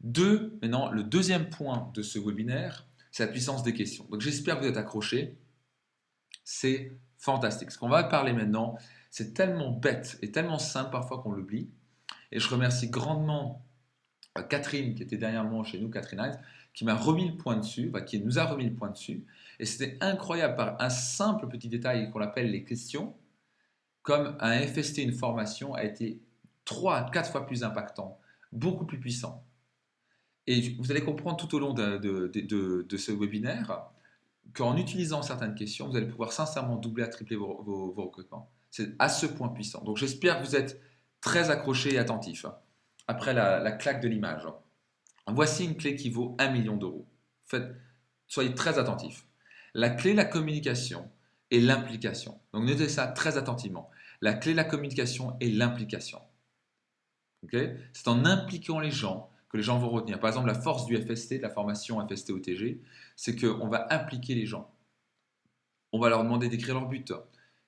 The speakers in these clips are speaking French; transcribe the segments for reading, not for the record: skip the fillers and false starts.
Maintenant, le deuxième point de ce webinaire, c'est la puissance des questions. Donc j'espère que vous êtes accrochés. C'est fantastique. Ce qu'on va parler maintenant, c'est tellement bête et tellement simple parfois qu'on l'oublie. Et je remercie grandement Catherine qui était derrière moi chez nous, Catherine Heinz, qui m'a remis le point dessus, qui nous a remis le point dessus. Et c'était incroyable par un simple petit détail qu'on appelle les questions, comme un FST, une formation, a été 3 à 4 fois plus impactant, beaucoup plus puissant. Et vous allez comprendre tout au long de ce webinaire qu'en utilisant certaines questions, vous allez pouvoir sincèrement doubler à tripler vos recrutements. C'est à ce point puissant. Donc j'espère que vous êtes très accrochés et attentifs après la claque de l'image. Voici une clé qui vaut 1 million d'euros. Soyez très attentifs. La clé, la communication et l'implication. Donc notez ça très attentivement. La clé, la communication et l'implication. Okay, c'est en impliquant les gens que les gens vont retenir. Par exemple, la force du FST, de la formation FST-OTG, c'est qu'on va impliquer les gens. On va leur demander d'écrire leur but.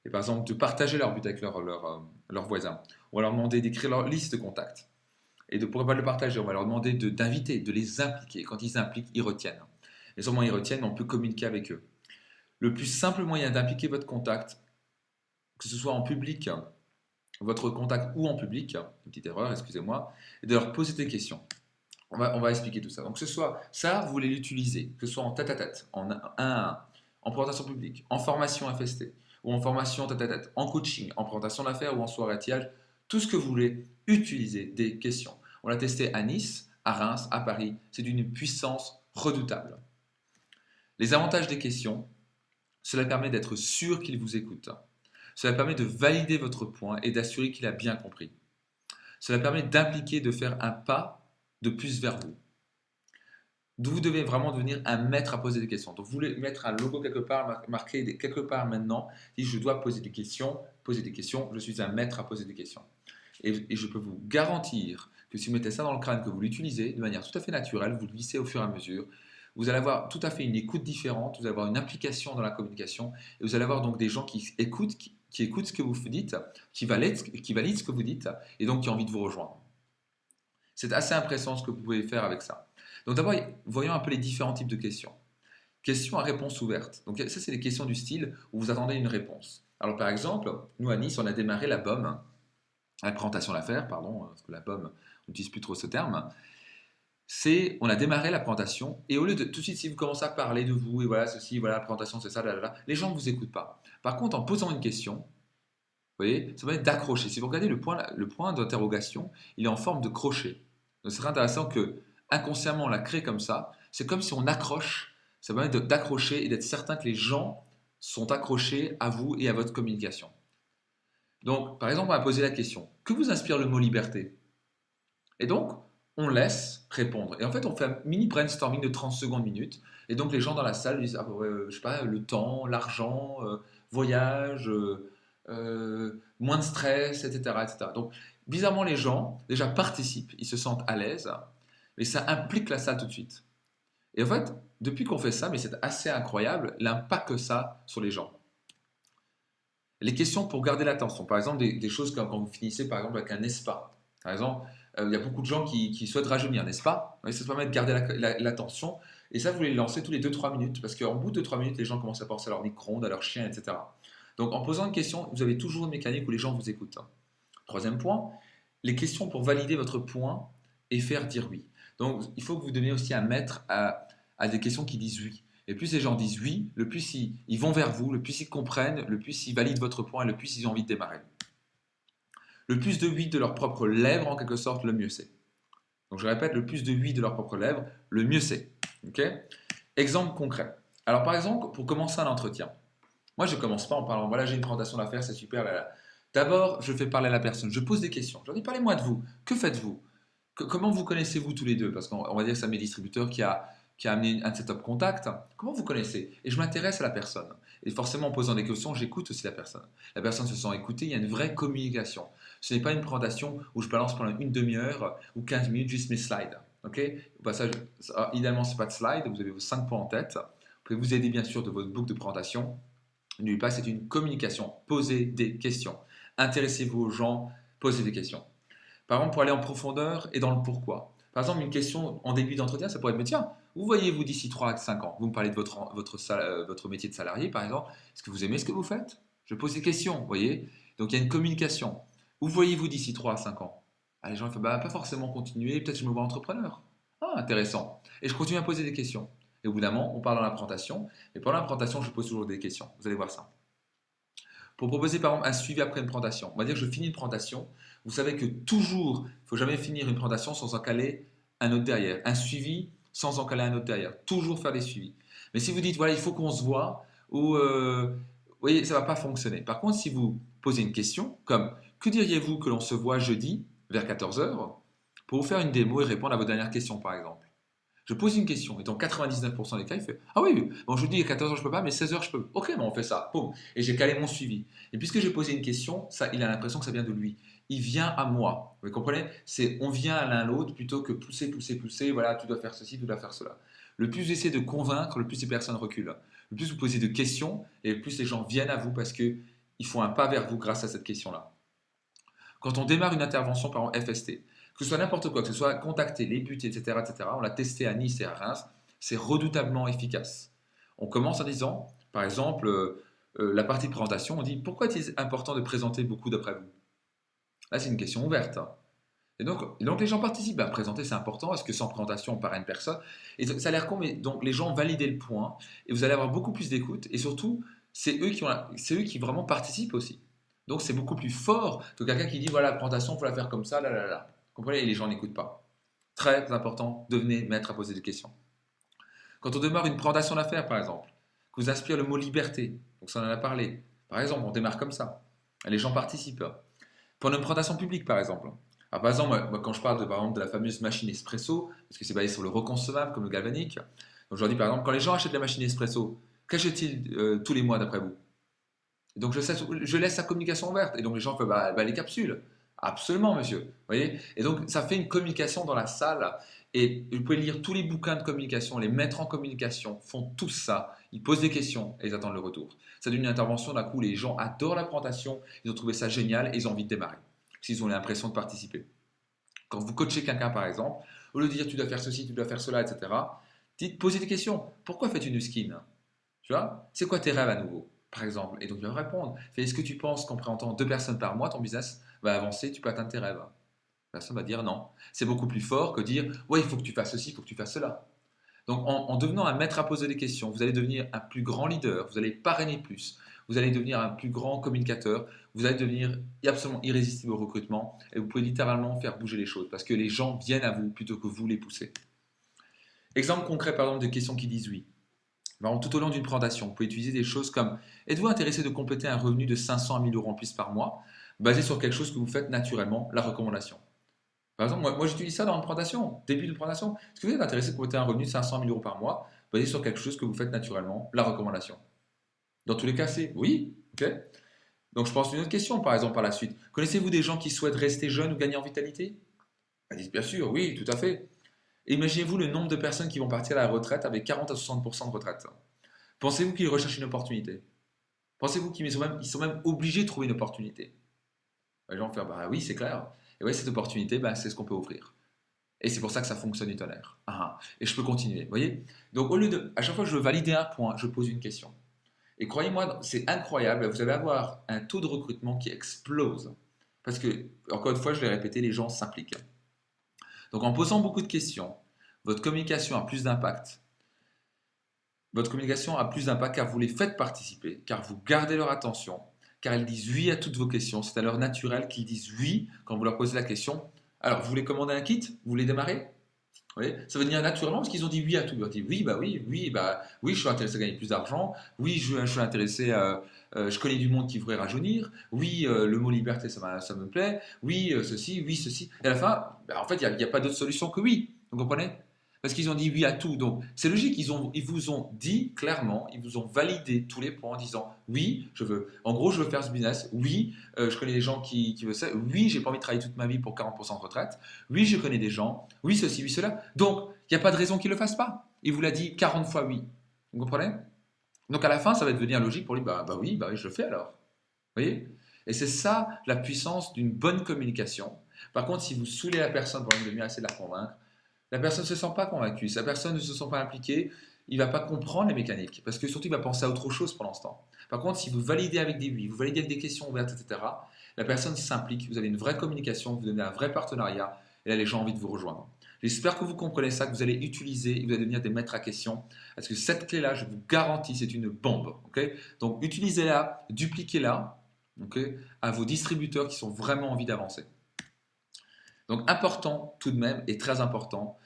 Et par exemple, de partager leur but avec leurs voisins. On va leur demander d'écrire leur liste de contacts. Et de pourquoi pas le partager. On va leur demander d'inviter, de les impliquer. Quand ils s'impliquent, ils retiennent. Et seulement ils retiennent, on peut communiquer avec eux. Le plus simple moyen d'impliquer votre contact, que ce soit en public, votre contact ou en public, une petite erreur, excusez-moi, et de leur poser des questions. On va expliquer tout ça. Donc, que ce soit ça, vous voulez l'utiliser, que ce soit en tête-à-tête, en 1 à 1, en présentation publique, en formation FST, ou en formation tête-à-tête, en coaching, en présentation d'affaires ou en soirée tirage, tout ce que vous voulez, utilisez des questions. On l'a testé à Nice, à Reims, à Paris. C'est d'une puissance redoutable. Les avantages des questions, cela permet d'être sûr qu'il vous écoute. Cela permet de valider votre point et d'assurer qu'il a bien compris. Cela permet d'impliquer, de faire un pas de plus vers vous. Vous devez vraiment devenir un maître à poser des questions. Donc vous voulez mettre un logo quelque part, marquer quelque part maintenant, dit je dois poser des questions, je suis un maître à poser des questions. Et je peux vous garantir que si vous mettez ça dans le crâne, que vous l'utilisez de manière tout à fait naturelle, vous le glissez au fur et à mesure, vous allez avoir tout à fait une écoute différente, vous allez avoir une implication dans la communication, et vous allez avoir donc des gens qui écoutent ce que vous dites, qui valident ce que vous dites, et donc qui ont envie de vous rejoindre. C'est assez impressionnant ce que vous pouvez faire avec ça. Donc d'abord, voyons un peu les différents types de questions. Questions à réponse ouverte. Donc ça, c'est les questions du style où vous attendez une réponse. Alors par exemple, nous à Nice, on a démarré la BOM, la présentation d'affaires, pardon, parce que la BOM, on n'utilise plus trop ce terme. On a démarré la présentation et au lieu de tout de suite, si vous commencez à parler de vous et voilà ceci, voilà la présentation, c'est ça, les gens ne vous écoutent pas. Par contre, en posant une question, vous voyez, ça permet d'accrocher. Si vous regardez le point d'interrogation, il est en forme de crochet. Donc c'est très intéressant que inconsciemment on l'a créé comme ça. C'est comme si on accroche. Ça permet d'accrocher et d'être certain que les gens sont accrochés à vous et à votre communication. Donc, par exemple, on va poser la question, que vous inspire le mot liberté? Et donc, on laisse répondre. Et en fait, on fait un mini brainstorming de 30 secondes, minutes. Et donc, les gens dans la salle disent, je sais pas, le temps, l'argent, voyage, moins de stress, etc., etc. Donc, bizarrement, les gens déjà participent, ils se sentent à l'aise, mais ça implique la salle tout de suite. Et en fait, depuis qu'on fait ça, mais c'est assez incroyable, l'impact que ça a sur les gens. Les questions pour garder l'attention, par exemple, des choses comme quand vous finissez par exemple avec un n'est-ce pas. Par exemple, il y a beaucoup de gens qui souhaitent rajeunir, n'est-ce pas? Oui, ça se permet de garder l'attention. Et ça, vous les lancez tous les 2-3 minutes, parce qu'en bout de 2-3 minutes, les gens commencent à penser à leur micro-ondes, à leur chien, etc. Donc, en posant une question, vous avez toujours une mécanique où les gens vous écoutent. Troisième point, les questions pour valider votre point et faire dire oui. Donc, il faut que vous deveniez aussi un maître à des questions qui disent oui. Et plus les gens disent oui, le plus ils vont vers vous, le plus ils comprennent, le plus ils valident votre point et le plus ils ont envie de démarrer. Le plus de oui de leurs propres lèvres, en quelque sorte, le mieux c'est. Donc je répète, le plus de oui de leurs propres lèvres, le mieux c'est. Okay, exemple concret. Alors par exemple, pour commencer un entretien, moi je ne commence pas en parlant, voilà j'ai une présentation d'affaires, c'est super, là, là. D'abord, je fais parler à la personne, je pose des questions. Je leur dis, parlez-moi de vous, que faites-vous? Comment vous connaissez-vous tous les deux? Parce qu'on va dire que c'est un mes distributeurs qui a amené un setup contact. Comment vous connaissez? Et je m'intéresse à la personne. Et forcément, en posant des questions, j'écoute aussi la personne. La personne se sent écoutée, il y a une vraie communication. Ce n'est pas une présentation où je balance pendant une demi-heure ou 15 minutes juste mes slides. Okay, au passage, idéalement, ce n'est pas de slides, vous avez vos 5 points en tête. Vous pouvez vous aider bien sûr de votre boucle de présentation. N'oubliez pas, c'est une communication. Posez des questions. Intéressez-vous aux gens, posez des questions. Par exemple, pour aller en profondeur et dans le pourquoi. Par exemple, une question en début d'entretien, ça pourrait être, mais tiens, où voyez-vous d'ici 3 à 5 ans? Vous me parlez de votre métier de salarié, par exemple. Est-ce que vous aimez ce que vous faites? Je pose des questions, vous voyez? Donc il y a une communication. Où voyez-vous d'ici 3 à 5 ans? Ah, les gens ils font, bah, pas forcément continuer, peut-être je me vois entrepreneur. Ah, intéressant. Et je continue à poser des questions. Et au bout d'un moment, on parle dans l'implantation. Et pendant l'implantation, je pose toujours des questions. Vous allez voir ça. Pour proposer par exemple un suivi après une présentation, on va dire que je finis une présentation. Vous savez que toujours, il ne faut jamais finir une présentation sans en caler un autre derrière. Un suivi sans en caler un autre derrière. Toujours faire des suivis. Mais si vous dites, voilà, il faut qu'on se voit, ou, vous voyez, ça ne va pas fonctionner. Par contre, si vous posez une question, comme, que diriez-vous que l'on se voit jeudi vers 14 heures pour vous faire une démo et répondre à vos dernières questions, par exemple. Je pose une question, et dans 99% des cas, il fait, ah oui, bon, je dis à 14 heures je peux pas, mais 16 heures je peux. Ok, bon, on fait ça. Boum. Et j'ai calé mon suivi. Et puisque j'ai posé une question, ça, il a l'impression que ça vient de lui. Il vient à moi. Vous comprenez? C'est on vient à l'un l'autre plutôt que pousser, pousser, pousser. Voilà, tu dois faire ceci, tu dois faire cela. Le plus vous essayez de convaincre, le plus ces personnes reculent. Le plus vous posez de questions, et le plus les gens viennent à vous parce qu'ils font un pas vers vous grâce à cette question-là. Quand on démarre une intervention par exemple FST, que ce soit n'importe quoi, que ce soit contacter les buts, etc., on l'a testé à Nice et à Reims, c'est redoutablement efficace. On commence en disant, par exemple, la partie de présentation, on dit pourquoi est-il important de présenter beaucoup d'après vous? Là, c'est une question ouverte. Et donc les gens participent. Ben, présenter, c'est important. Est-ce que sans présentation, on paraît une personne? Et ça a l'air con, mais donc les gens valident le point et vous allez avoir beaucoup plus d'écoute. Et surtout, c'est eux qui vraiment participent aussi. Donc c'est beaucoup plus fort que quelqu'un qui dit voilà, la présentation, il faut la faire comme ça, là, là, là. Vous comprenez? Et les gens n'écoutent pas. Très important, devenez maître à poser des questions. Quand on démarre une présentation d'affaires, par exemple, que vous inspire le mot liberté, donc ça on en a parlé. Par exemple, on démarre comme ça. Les gens participent. Pendant une présentation publique, par exemple. Alors, par exemple, moi, quand je parle par exemple, de la fameuse machine espresso, parce que c'est basé sur le reconsommable comme le galvanique, donc je leur dis par exemple, quand les gens achètent la machine espresso, qu'achètent-ils tous les mois d'après vous? Et donc je laisse la communication ouverte. Et donc les gens font bah, les capsules. Absolument, monsieur. Vous voyez? Et donc ça fait une communication dans la salle. Et vous pouvez lire tous les bouquins de communication, les maîtres en communication font tout ça. Ils posent des questions et ils attendent le retour. Ça donne une intervention d'un coup, les gens adorent la présentation, ils ont trouvé ça génial et ils ont envie de démarrer. S'ils ont l'impression de participer. Quand vous coachez quelqu'un par exemple, au lieu de dire tu dois faire ceci, tu dois faire cela, etc., posez des questions. Pourquoi fais-tu une skin? Tu vois? C'est quoi tes rêves à nouveau? Par exemple. Et donc il va répondre. Est-ce que tu penses qu'en présentant 2 personnes par mois, ton business va avancer, tu peux atteindre tes rêves? La personne va dire non. C'est beaucoup plus fort que dire ouais, il faut que tu fasses ceci, il faut que tu fasses cela. Donc en devenant un maître à poser des questions, vous allez devenir un plus grand leader, vous allez parrainer plus, vous allez devenir un plus grand communicateur, vous allez devenir absolument irrésistible au recrutement et vous pouvez littéralement faire bouger les choses parce que les gens viennent à vous plutôt que vous les poussez. Exemple concret par exemple de questions qui disent oui. Par exemple, tout au long d'une présentation, vous pouvez utiliser des choses comme êtes-vous intéressé de compléter un revenu de 500 à 1000 euros en plus par mois basé sur quelque chose que vous faites naturellement, la recommandation. Par exemple, moi j'utilise ça dans une présentation, début de présentation. Est-ce que vous êtes intéressé de compléter un revenu de 500 000 euros par mois basé sur quelque chose que vous faites naturellement, la recommandation? Dans tous les cas, c'est oui. Ok. Donc je pense à une autre question, par exemple, par la suite. Connaissez-vous des gens qui souhaitent rester jeunes ou gagner en vitalité? Ils disent bien sûr, oui, tout à fait. Imaginez-vous le nombre de personnes qui vont partir à la retraite avec 40 à 60% de retraite. Pensez-vous qu'ils recherchent une opportunité? Pensez-vous qu'ils sont même obligés de trouver une opportunité? Les gens vont faire bah oui, c'est clair. Et oui, cette opportunité, bah, c'est ce qu'on peut offrir. Et c'est pour ça que ça fonctionne du tonnerre. Et je peux continuer. Vous voyez? Donc, au lieu de. À chaque fois que je veux valider un point, je pose une question. Et croyez-moi, c'est incroyable. Vous allez avoir un taux de recrutement qui explose. Parce que, encore une fois, je l'ai répété, les gens s'impliquent. Donc, en posant beaucoup de questions, votre communication a plus d'impact. Votre communication a plus d'impact car vous les faites participer, car vous gardez leur attention, car ils disent oui à toutes vos questions. C'est à leur naturel qu'ils disent oui quand vous leur posez la question. Alors, vous voulez commander un kit? Vous voulez démarrer? Oui, ça va venir naturellement parce qu'ils ont dit oui à tout. Ils ont dit oui, oui, je suis intéressé à gagner plus d'argent. Oui, je suis intéressé, je connais du monde qui voudrait rajeunir. Oui, le mot liberté, ça me plaît. Oui, ceci, oui, ceci. Et à la fin, en fait, il n'y a pas d'autre solution que oui. Vous comprenez? Parce qu'ils ont dit oui à tout. Donc, c'est logique, ils vous ont dit clairement, ils vous ont validé tous les points en disant oui, en gros, je veux faire ce business. Oui, je connais des gens qui veulent ça. Oui, j'ai pas envie de travailler toute ma vie pour 40% de retraite. Oui, je connais des gens. Oui, ceci, oui, cela. Donc, il n'y a pas de raison qu'ils ne le fassent pas. Il vous l'a dit 40 fois oui. Vous comprenez? Donc, à la fin, ça va devenir logique pour lui. Oui, je le fais alors. Vous voyez? Et c'est ça la puissance d'une bonne communication. Par contre, si vous saoulez la personne pendant une demi-heure, essayez de la convaincre, La personne ne se sent pas convaincue, si la personne ne se sent pas impliquée, il ne va pas comprendre les mécaniques, parce que surtout il va penser à autre chose pour l'instant. Par contre, si vous validez avec des oui, vous validez avec des questions ouvertes, etc., la personne s'implique, vous avez une vraie communication, vous donnez un vrai partenariat, et là les gens ont envie de vous rejoindre. J'espère que vous comprenez ça, que vous allez utiliser et vous allez devenir des maîtres à questions, parce que cette clé-là, je vous garantis, c'est une bombe. Okay, donc utilisez-la, dupliquez-la, okay, à vos distributeurs qui sont vraiment envie d'avancer. Donc important tout de même, et très important,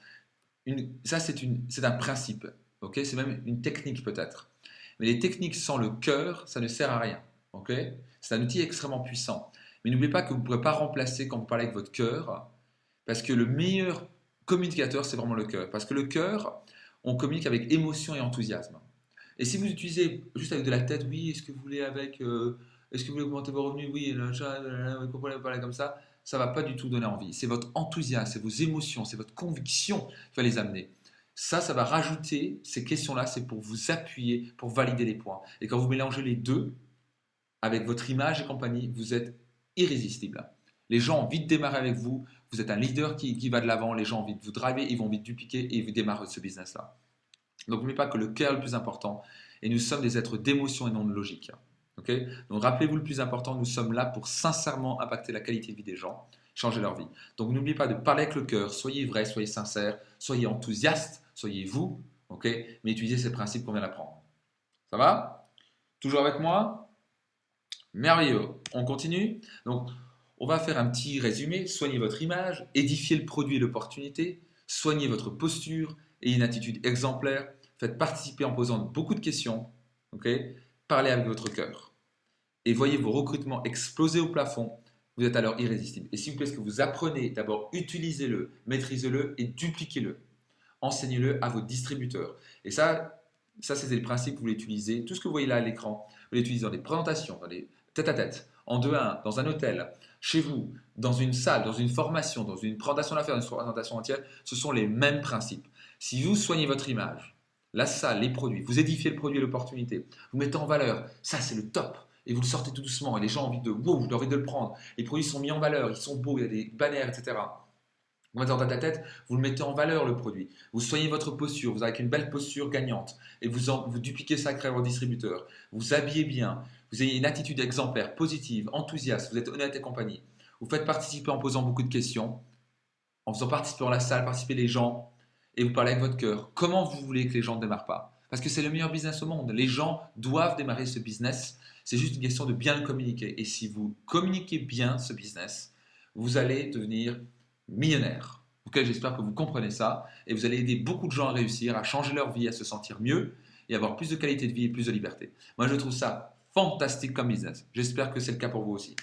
ça c'est un principe, okay, c'est même une technique peut-être. Mais les techniques sans le cœur, ça ne sert à rien. Okay, c'est un outil extrêmement puissant. Mais n'oubliez pas que vous ne pourrez pas remplacer quand vous parlez avec votre cœur, parce que le meilleur communicateur, c'est vraiment le cœur. Parce que le cœur, on communique avec émotion et enthousiasme. Et si vous utilisez juste avec de la tête, oui, est-ce que vous voulez est-ce que vous voulez augmenter vos revenus, oui, vous comprenez, vous parlez comme ça va pas du tout donner envie. C'est votre enthousiasme, c'est vos émotions, c'est votre conviction qui va les amener. Ça va rajouter, ces questions-là, c'est pour vous appuyer, pour valider les points. Et quand vous mélangez les deux, avec votre image et compagnie, vous êtes irrésistible. Les gens ont envie de démarrer avec vous, vous êtes un leader qui va de l'avant, les gens ont envie de vous driver, ils vont envie de dupliquer et vous démarrez ce business-là. Donc n'oubliez pas que le cœur est le plus important et nous sommes des êtres d'émotion et non de logique. Okay, donc rappelez-vous le plus important, nous sommes là pour sincèrement impacter la qualité de vie des gens, changer leur vie. Donc n'oubliez pas de parler avec le cœur, soyez vrai, soyez sincère, soyez enthousiaste, soyez vous, okay, mais utilisez ces principes qu'on vient d'apprendre. Ça va? Toujours avec moi? Merveilleux. On continue. Donc on va faire un petit résumé. Soignez votre image, édifiez le produit et l'opportunité, soignez votre posture et une attitude exemplaire. Faites participer en posant beaucoup de questions. Okay, parlez avec votre cœur. Et voyez vos recrutements exploser au plafond. Vous êtes alors irrésistible. Et s'il vous plaît, ce que vous apprenez, d'abord utilisez-le, maîtrisez-le et dupliquez-le. Enseignez-le à vos distributeurs. Et ça c'est le principe que vous l'utilisez. Tout ce que vous voyez là à l'écran, vous l'utilisez dans des présentations, dans des tête-à-tête, en 2-1, dans un hôtel, chez vous, dans une salle, dans une formation, dans une présentation d'affaires, une présentation entière. Ce sont les mêmes principes. Si vous soignez votre image, la salle, les produits, vous édifiez le produit et l'opportunité, vous mettez en valeur, ça c'est le top. Et vous le sortez tout doucement et les gens ont envie de wow, j'ai envie de le prendre. Les produits sont mis en valeur, ils sont beaux, il y a des bannières, etc. Vous mettez en tête-à-tête, vous le mettez en valeur le produit. Vous soignez votre posture, vous avez une belle posture gagnante et vous dupliquez ça à vos distributeurs. Vous habillez bien, vous ayez une attitude exemplaire, positive, enthousiaste, vous êtes honnête et compagnie. Vous faites participer en posant beaucoup de questions, en faisant participer dans la salle, participer les gens et vous parlez avec votre cœur. Comment vous voulez que les gens ne démarrent pas? Parce que c'est le meilleur business au monde. Les gens doivent démarrer ce business. C'est juste une question de bien le communiquer. Et si vous communiquez bien ce business, vous allez devenir millionnaire. Ok, j'espère que vous comprenez ça et vous allez aider beaucoup de gens à réussir, à changer leur vie, à se sentir mieux et avoir plus de qualité de vie et plus de liberté. Moi, je trouve ça fantastique comme business. J'espère que c'est le cas pour vous aussi.